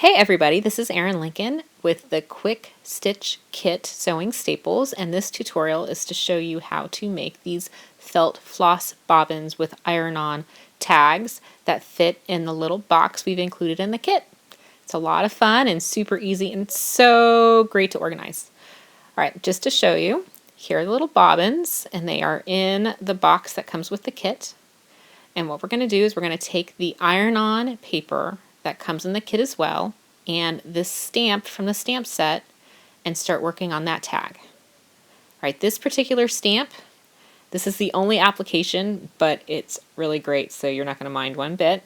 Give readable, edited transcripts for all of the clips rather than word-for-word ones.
Hey everybody, this is Erin Lincoln with the Quick Stitch Kit Sewing Staples, and this tutorial is to show you how to make these felt floss bobbins with iron-on tags that fit in the little box we've included in the kit. It's a lot of fun and super easy and so great to organize. Alright, just to show you, here are the little bobbins, and they are in the box that comes with the kit. And what we're going to do is we're going to take the iron-on paper that comes in the kit as well, and this stamp from the stamp set, and start working on that tag. Alright, this particular stamp, this is the only application, but it's really great, so you're not going to mind one bit.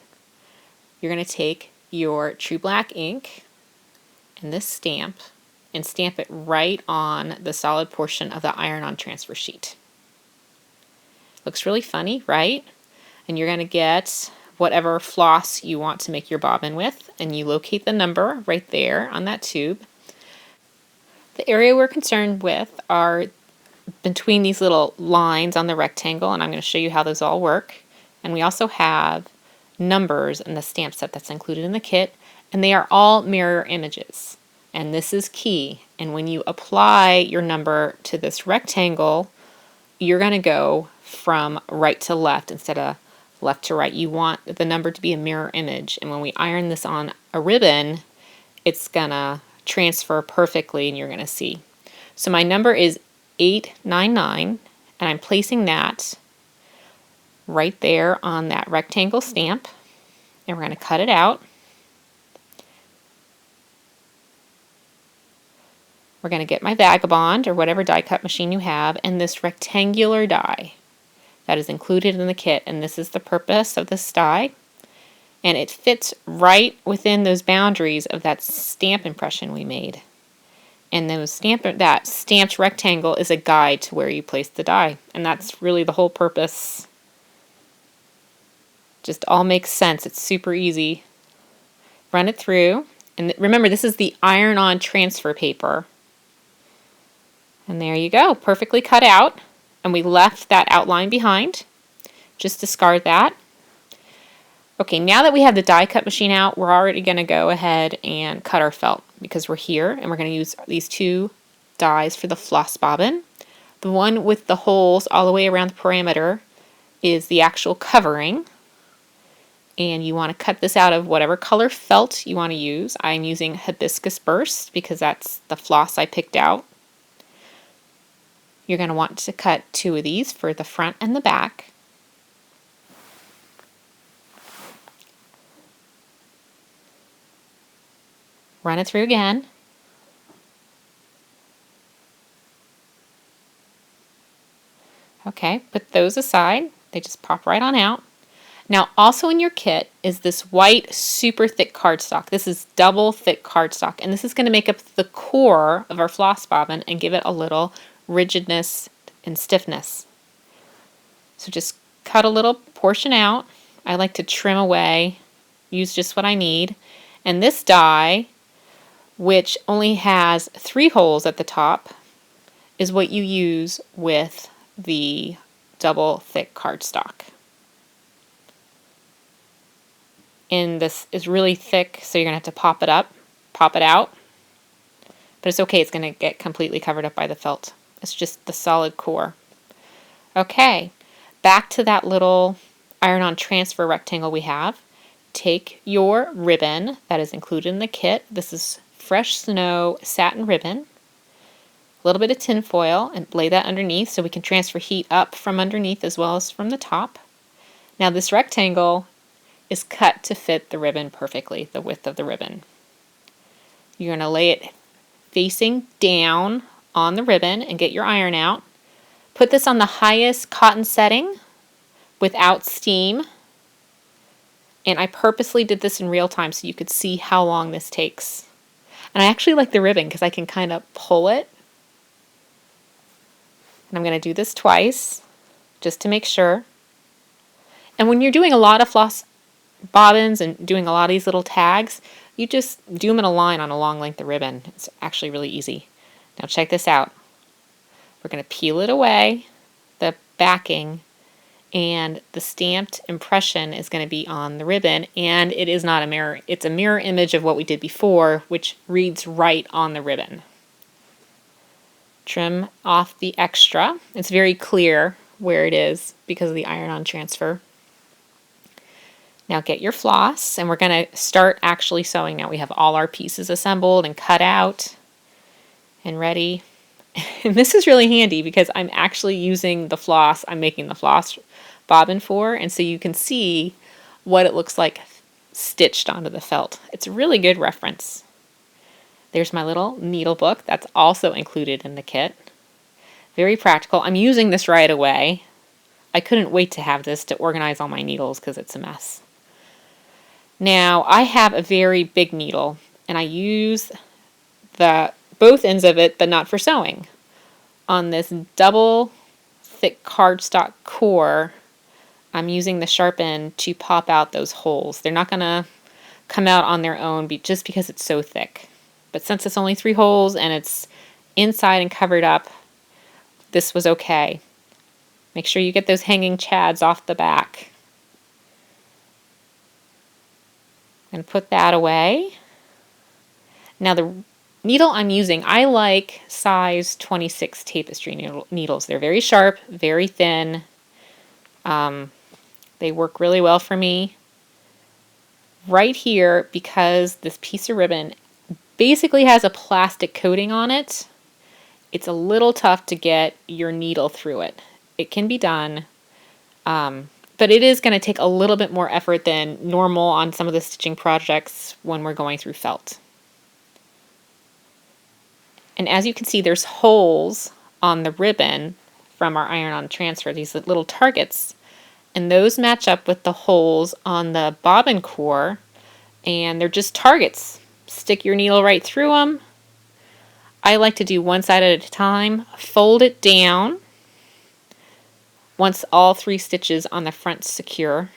You're going to take your True Black ink and this stamp and stamp it right on the solid portion of the iron-on transfer sheet. Looks really funny, right? And you're going to get whatever floss you want to make your bobbin with, and you locate the number right there on that tube. The area we're concerned with are between these little lines on the rectangle, and I'm going to show you how those all work. And we also have numbers in the stamp set that's included in the kit, and they are all mirror images. And this is key. And when you apply your number to this rectangle, you're going to go from right to left instead of left to right. You want the number to be a mirror image, and when we iron this on a ribbon, it's gonna transfer perfectly and you're gonna see. So my number is 899, and I'm placing that right there on that rectangle stamp, and we're gonna cut it out. We're gonna get my Vagabond or whatever die cut machine you have, and this rectangular die that is included in the kit, and this is the purpose of this die, and it fits right within those boundaries of that stamp impression we made. And that stamped rectangle is a guide to where you place the die, and that's really the whole purpose. Just all makes sense. It's super easy. Run it through, and remember, this is the iron-on transfer paper. And there you go, perfectly cut out. And we left that outline behind. Just discard that. Okay, now that we have the die cut machine out, we're already going to go ahead and cut our felt, because we're here and we're going to use these two dies for the floss bobbin. The one with the holes all the way around the perimeter is the actual covering, and you want to cut this out of whatever color felt you want to use. I'm using Hibiscus Burst because that's the floss I picked out. You're going to want to cut two of these for the front and the back. Run it through again. Okay, put those aside. They just pop right on out. Now, also in your kit is this white, super thick cardstock. This is double thick cardstock, and this is going to make up the core of our floss bobbin and give it a little rigidness and stiffness. So just cut a little portion out. I like to trim away, use just what I need. And this die, which only has 3 holes at the top, is what you use with the double thick cardstock. And this is really thick, so you're going to have to pop it out. But it's okay, it's going to get completely covered up by the felt. It's just the solid core. Okay, back to that little iron-on transfer rectangle we have. Take your ribbon that is included in the kit. This is Fresh Snow satin ribbon. A little bit of tin foil, and lay that underneath so we can transfer heat up from underneath as well as from the top. Now this rectangle is cut to fit the ribbon perfectly, the width of the ribbon. You're going to lay it facing down on the ribbon and get your iron out. Put this on the highest cotton setting without steam. And I purposely did this in real time so you could see how long this takes. And I actually like the ribbon because I can kind of pull it. And I'm going to do this twice just to make sure. And when you're doing a lot of floss bobbins and doing a lot of these little tags, you just do them in a line on a long length of ribbon. It's actually really easy. Now check this out. We're going to peel it away, the backing, and the stamped impression is going to be on the ribbon, and it is not a mirror. It's a mirror image of what we did before, which reads right on the ribbon. Trim off the extra. It's very clear where it is because of the iron-on transfer. Now get your floss, and we're going to start actually sewing now. We have all our pieces assembled and cut out and ready. And this is really handy because I'm actually using the floss I'm making the floss bobbin for, and so you can see what it looks like stitched onto the felt. It's a really good reference. There's my little needle book that's also included in the kit. Very practical. I'm using this right away. I couldn't wait to have this to organize all my needles because it's a mess. Now I have a very big needle, and I use both ends of it, but not for sewing. On this double thick cardstock core, I'm using the sharp end to pop out those holes. They're not going to come out on their own just because it's so thick. But since it's only 3 holes and it's inside and covered up, this was okay. Make sure you get those hanging chads off the back. And put that away. Now the needle I'm using, I like size 26 tapestry needles. They're very sharp, very thin. They work really well for me. Right here, because this piece of ribbon basically has a plastic coating on it, it's a little tough to get your needle through it. It can be done, but it is going to take a little bit more effort than normal on some of the stitching projects when we're going through felt. And as you can see, there's holes on the ribbon from our iron-on transfer, these little targets. And those match up with the holes on the bobbin core, and they're just targets. Stick your needle right through them. I like to do one side at a time. Fold it down once all 3 stitches on the front secure,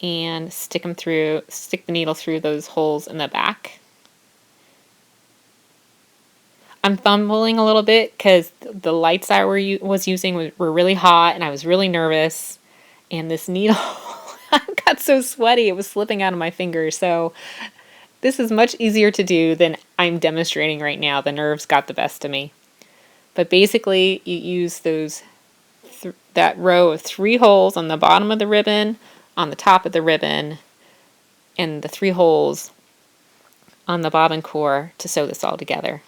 and stick the needle through those holes in the back. I'm fumbling a little bit because the lights I was using were really hot, and I was really nervous, and this needle got so sweaty it was slipping out of my fingers. So this is much easier to do than I'm demonstrating right now. The nerves got the best of me. But basically you use that row of 3 holes on the bottom of the ribbon, on the top of the ribbon, and the 3 holes on the bobbin core to sew this all together.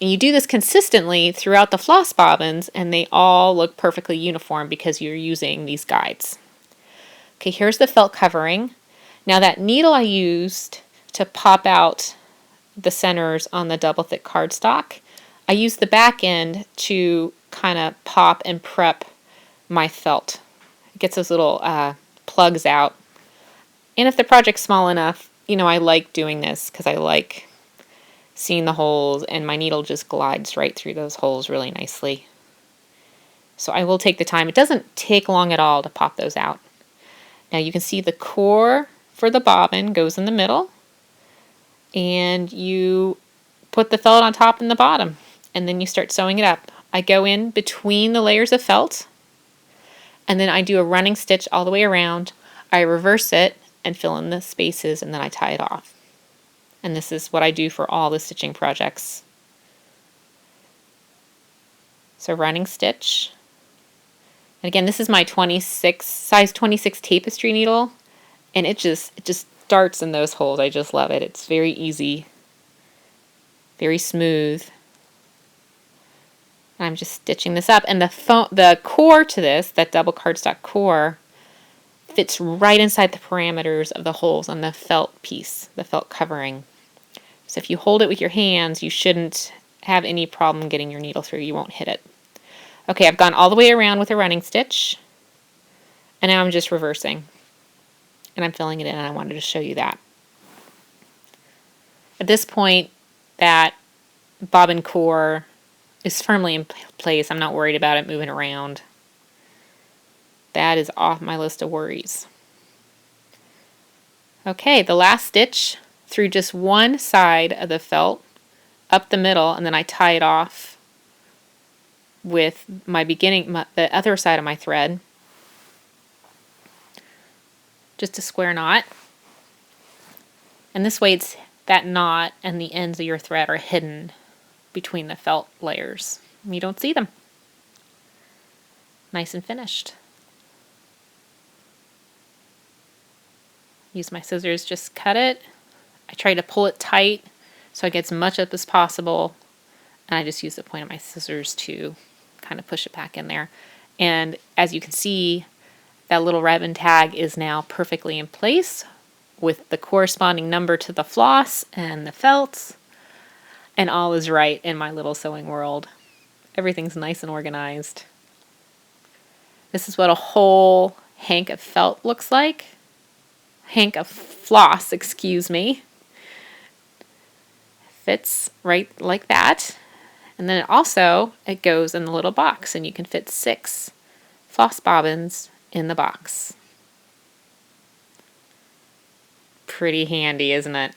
And you do this consistently throughout the floss bobbins, and they all look perfectly uniform because you're using these guides. Okay, here's the felt covering. Now that needle I used to pop out the centers on the double thick cardstock, I used the back end to kind of pop and prep my felt. It gets those little plugs out. And if the project's small enough, I like doing this because I like seeing the holes, and my needle just glides right through those holes really nicely. So I will take the time. It doesn't take long at all to pop those out. Now you can see the core for the bobbin goes in the middle, and you put the felt on top and the bottom, and then you start sewing it up. I go in between the layers of felt, and then I do a running stitch all the way around. I reverse it and fill in the spaces, and then I tie it off. And this is what I do for all the stitching projects. So running stitch. And again, this is my size 26 tapestry needle, and it just starts in those holes. I just love it. It's very easy, very smooth. I'm just stitching this up, and the core to this, that double cardstock core, fits right inside the parameters of the holes on the felt piece, the felt covering. So if you hold it with your hands, you shouldn't have any problem getting your needle through. You won't hit it. Okay, I've gone all the way around with a running stitch, and now I'm just reversing, and I'm filling it in, and I wanted to show you that. At this point, that bobbin core is firmly in place. I'm not worried about it moving around. That is off my list of worries. Okay, the last stitch through just one side of the felt, up the middle, and then I tie it off with the other side of my thread, just a square knot. And this way that knot and the ends of your thread are hidden between the felt layers. You don't see them. Nice and finished. Use my scissors, just cut it. I try to pull it tight so I get as much up as possible. And I just use the point of my scissors to kind of push it back in there. And as you can see, that little ribbon tag is now perfectly in place with the corresponding number to the floss and the felt. And all is right in my little sewing world. Everything's nice and organized. This is what a whole hank of felt looks like. Hank of floss, excuse me. Fits right like that. And then it goes in the little box, and you can fit 6 floss bobbins in the box. Pretty handy, isn't it?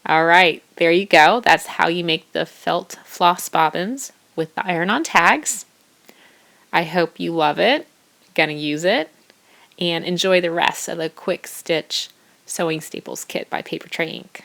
All right, there you go. That's how you make the felt floss bobbins with the iron-on tags. I hope you love it, gonna use it, and enjoy the rest of the Quick Stitch Sewing Staples Kit by Papertrey Inc.